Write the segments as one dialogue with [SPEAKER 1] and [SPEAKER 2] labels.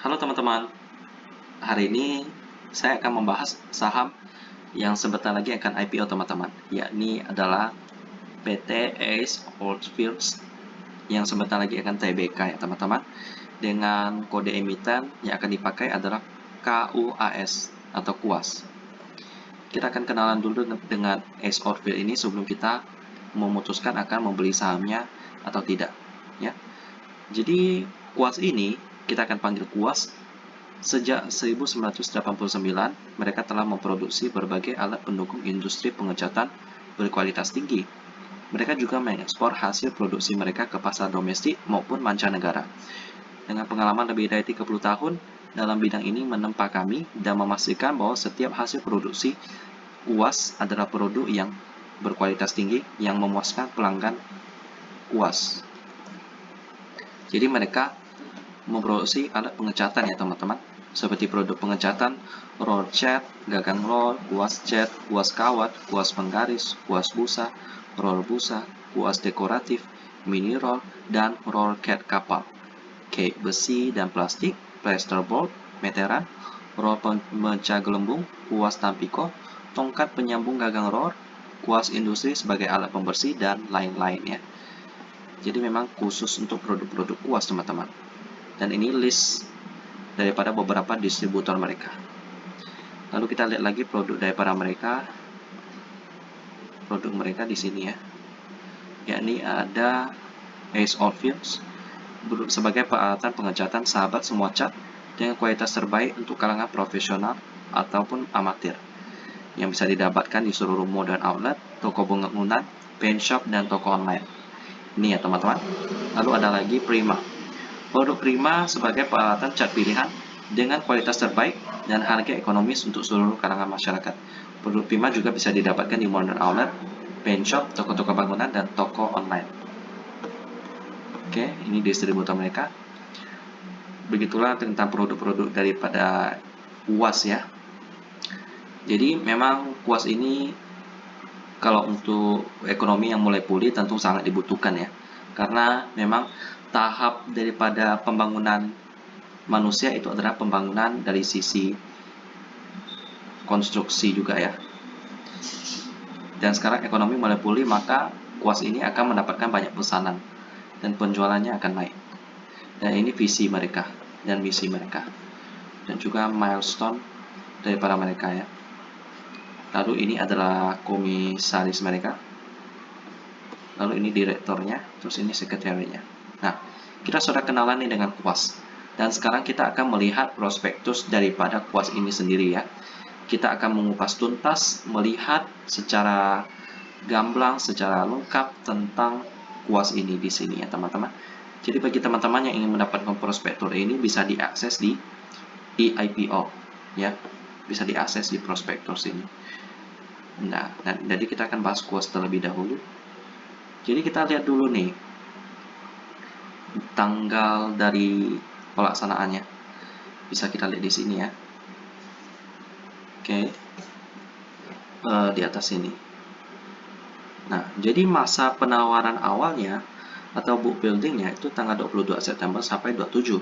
[SPEAKER 1] Halo teman-teman, hari ini saya akan membahas saham yang sebentar lagi akan IPO teman-teman, yakni adalah PT Ace Oilfields yang sebentar lagi akan TBK ya teman-teman, dengan kode emiten yang akan dipakai adalah KUAS atau KUAS. Kita akan kenalan dulu dengan Ace Oilfields ini sebelum kita memutuskan akan membeli sahamnya atau tidak ya. Jadi KUAS ini kita akan panggil KUAS. Sejak 1989, mereka telah memproduksi berbagai alat pendukung industri pengecatan berkualitas tinggi. Mereka juga mengekspor hasil produksi mereka ke pasar domestik maupun mancanegara. Dengan pengalaman lebih dari 30 tahun dalam bidang ini menempa kami dan memastikan bahwa setiap hasil produksi UAS adalah produk yang berkualitas tinggi yang memuaskan pelanggan UAS. Jadi mereka memproduksi alat pengecatan ya teman-teman, seperti produk pengecatan roll cat, gagang roll, kuas cat, kuas kawat, kuas penggaris, kuas busa, kuas dekoratif, mini roll, dan roll cat kapal, cake besi dan plastik, plasterboard, meteran, roll pemecah gelembung, kuas tampiko, tongkat penyambung gagang roll, kuas industri sebagai alat pembersih, dan lain-lain ya. Jadi memang khusus untuk produk-produk kuas teman-teman. Dan ini list daripada beberapa distributor mereka. Lalu kita lihat lagi produk daripada mereka. Produk mereka di sini ya. Yakni ada Ace Oilfields sebagai peralatan pengecatan sahabat semua cat dengan kualitas terbaik untuk kalangan profesional ataupun amatir, yang bisa didapatkan di seluruh modern outlet, toko bangunan, paint shop, dan toko online. Ini ya teman-teman. Lalu ada lagi Prima. Produk Prima sebagai peralatan cat pilihan dengan kualitas terbaik dan harga ekonomis untuk seluruh kalangan masyarakat. Produk Prima juga bisa didapatkan di modern outlet, paint shop, toko-toko bangunan, dan toko online. Oke, ini distributor mereka. Begitulah tentang produk-produk daripada UAS ya. Jadi memang UAS ini kalau untuk ekonomi yang mulai pulih tentu sangat dibutuhkan ya. Karena memang tahap daripada pembangunan manusia itu adalah pembangunan dari sisi konstruksi juga ya. Dan sekarang ekonomi mulai pulih, maka kuas ini akan mendapatkan banyak pesanan dan penjualannya akan naik. Dan ini visi mereka dan misi mereka, dan juga milestone daripada mereka ya. Lalu ini adalah komisaris mereka. Lalu ini direkturnya, terus ini sekretariatnya. Nah, kita sudah kenalan nih dengan kuas. Dan sekarang kita akan melihat prospektus daripada kuas ini sendiri ya. Kita akan mengupas tuntas, melihat secara gamblang, secara lengkap tentang kuas ini di sini ya teman-teman. Jadi bagi teman-teman yang ingin mendapatkan prospektur ini bisa diakses di IPO ya. Bisa diakses di prospektus ini. Nah, jadi kita akan bahas kuas terlebih dahulu. Jadi kita lihat dulu nih tanggal dari pelaksanaannya. Bisa kita lihat di sini ya. Oke. Di atas ini. Nah, jadi masa penawaran awalnya atau book buildingnya itu tanggal 22 September sampai 27.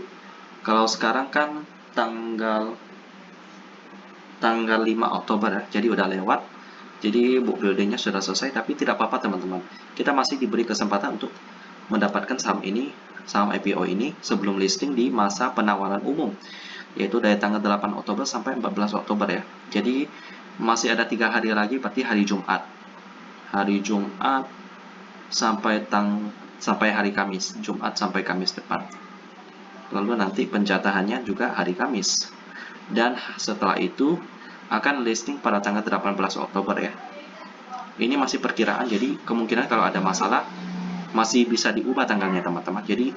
[SPEAKER 1] Kalau sekarang kan tanggal 5 Oktober ya, jadi udah lewat. Jadi book buildingnya sudah selesai, tapi tidak apa-apa teman-teman. Kita masih diberi kesempatan untuk mendapatkan saham ini, saham IPO ini sebelum listing di masa penawaran umum, yaitu dari tanggal 8 Oktober sampai 14 Oktober ya. Jadi masih ada 3 hari lagi, berarti hari Jumat sampai hari Kamis, Jumat sampai Kamis depan. Lalu nanti penjatahannya juga hari Kamis. Dan setelah itu akan listing pada tanggal 18 Oktober ya. Ini masih perkiraan, jadi kemungkinan kalau ada masalah masih bisa diubah tanggalnya teman-teman. Jadi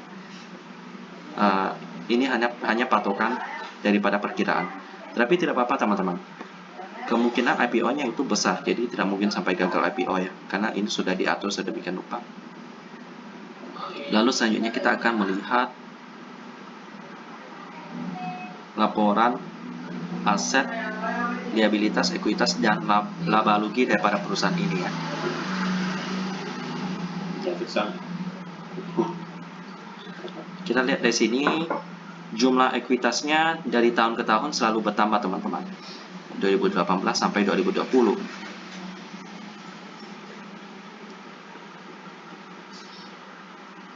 [SPEAKER 1] ini hanya patokan daripada perkiraan. Tapi tidak apa-apa teman-teman. Kemungkinan IPO-nya itu besar, jadi tidak mungkin sampai gagal IPO ya, karena ini sudah diatur sedemikian rupa. Lalu selanjutnya kita akan melihat laporan aset, liabilitas, ekuitas, dan laba rugi daripada perusahaan ini ya. Kita lihat dari sini jumlah ekuitasnya dari tahun ke tahun selalu bertambah teman-teman, 2018 sampai 2020.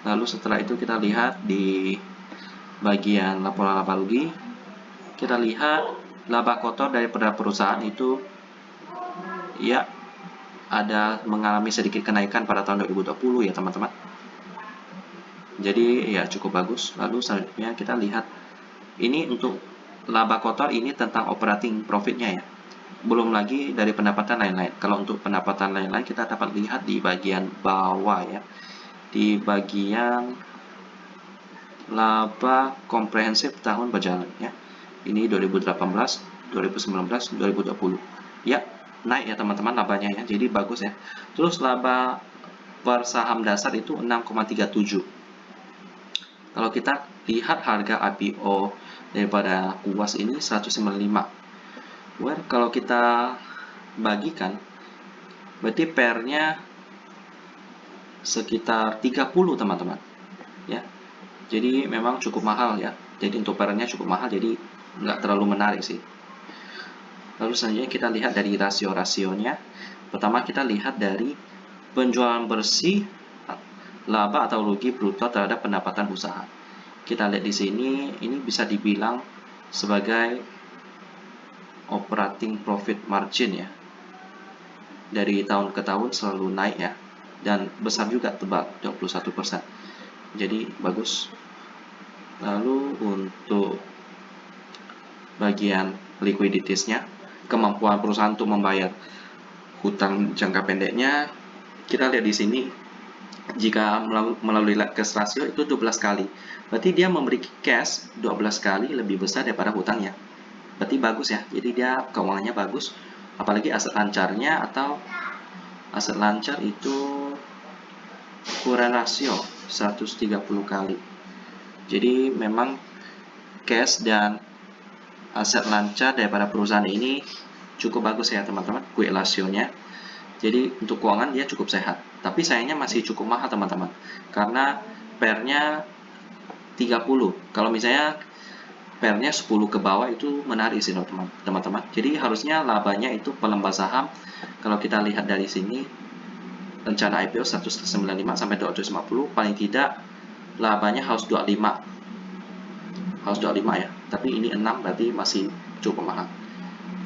[SPEAKER 1] Lalu setelah itu kita lihat di bagian laporan laba rugi, kita lihat laba kotor daripada perusahaan itu ya ada mengalami sedikit kenaikan pada tahun 2020 ya teman-teman. Jadi ya cukup bagus. Lalu selanjutnya kita lihat ini untuk laba kotor, ini tentang operating profitnya ya. Belum lagi dari pendapatan lain-lain. Kalau untuk pendapatan lain-lain kita dapat lihat di bagian bawah ya. Di bagian laba komprehensif tahun berjalan ya. Ini 2018, 2019, 2020. Ya, naik ya teman-teman labanya ya. Jadi bagus ya. Terus laba per saham dasar itu 6,37. Kalau kita lihat harga IPO daripada UAS ini 195. Well, kalau kita bagikan berarti pairnya sekitar 30 teman-teman ya. Jadi memang cukup mahal ya. Jadi untuk pairnya cukup mahal, jadi nggak terlalu menarik sih. Lalu selanjutnya kita lihat dari rasio-rasionya. Pertama kita lihat dari penjualan bersih laba atau rugi bruto terhadap pendapatan usaha. Kita lihat di sini, ini bisa dibilang sebagai operating profit margin ya. Dari tahun ke tahun selalu naik ya. Dan besar juga, tebal 21%. Jadi bagus. Lalu untuk bagian liquiditiesnya, kemampuan perusahaan untuk membayar hutang jangka pendeknya, kita lihat di sini jika melalui cash ratio itu 12 kali. Berarti dia memiliki cash 12 kali lebih besar daripada hutangnya. Berarti bagus ya. Jadi dia keuangannya bagus. Apalagi aset lancarnya, atau aset lancar itu current ratio 130 kali. Jadi memang cash dan aset lancar daripada perusahaan ini cukup bagus ya teman-teman, quick ratio-nya. Jadi untuk keuangan dia cukup sehat. Tapi sayangnya masih cukup mahal teman-teman, karena pairnya 30. Kalau misalnya pairnya 10 ke bawah itu menarik sih teman-teman. Jadi harusnya labanya itu pelembah saham, kalau kita lihat dari sini rencana IPO 195 sampai 250, paling tidak labanya harus 25. Harus 25 ya. Tapi ini 6, berarti masih cukup mahal.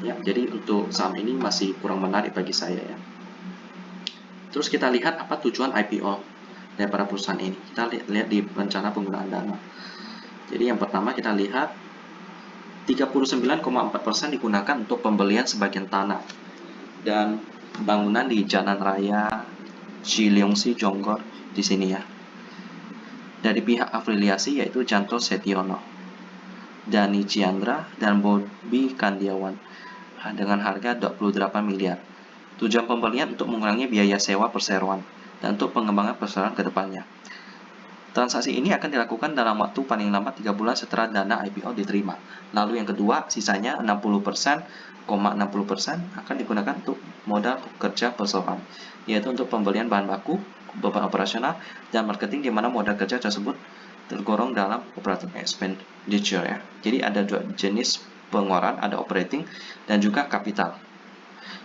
[SPEAKER 1] Ya, jadi untuk saham ini masih kurang menarik bagi saya ya. Terus kita lihat apa tujuan IPO daripada perusahaan ini. Kita lihat di rencana penggunaan dana. Jadi yang pertama kita lihat 39,4% digunakan untuk pembelian sebagian tanah dan bangunan di Jalan Raya Shiliongsi Jonggol di sini ya. Dari pihak afiliasi yaitu Janto Setiono, Dani Ciandra, dan Bobi Kandiawan dengan harga 28 miliar. Tujuan pembelian untuk mengurangi biaya sewa perseroan dan untuk pengembangan perseroan ke depannya. Transaksi ini akan dilakukan dalam waktu paling lambat 3 bulan setelah dana IPO diterima. Lalu yang kedua, sisanya 60% akan digunakan untuk modal kerja perseroan, yaitu untuk pembelian bahan baku, beban operasional, dan marketing, di mana modal kerja tersebut tergolong dalam operating expenditure ya. Jadi ada dua jenis pengeluaran, ada operating dan juga kapital.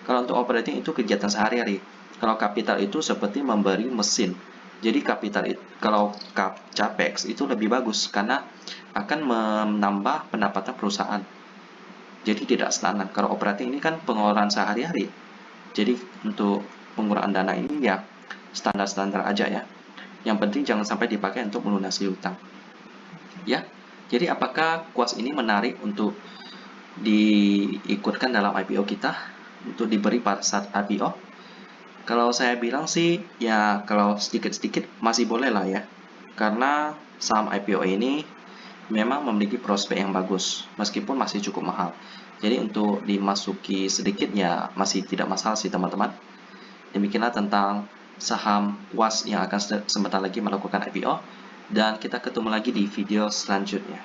[SPEAKER 1] Kalau untuk operating itu kegiatan sehari-hari. Kalau kapital itu seperti memberi mesin. Jadi kapital itu, kalau capex itu lebih bagus karena akan menambah pendapatan perusahaan. Jadi tidak stagnan. Kalau operating ini kan pengeluaran sehari-hari. Jadi untuk penggunaan dana ini ya standar-standar aja ya. Yang penting jangan sampai dipakai untuk melunasi hutang. Ya. Jadi apakah kuas ini menarik untuk diikutkan dalam IPO kita, untuk diberi pada saat IPO? Kalau saya bilang sih ya kalau sedikit-sedikit masih boleh lah ya. Karena saham IPO ini memang memiliki prospek yang bagus meskipun masih cukup mahal. Jadi untuk dimasuki sedikit ya masih tidak masalah sih teman-teman. Demikianlah tentang saham UAS yang akan sebentar lagi melakukan IPO, dan kita ketemu lagi di video selanjutnya.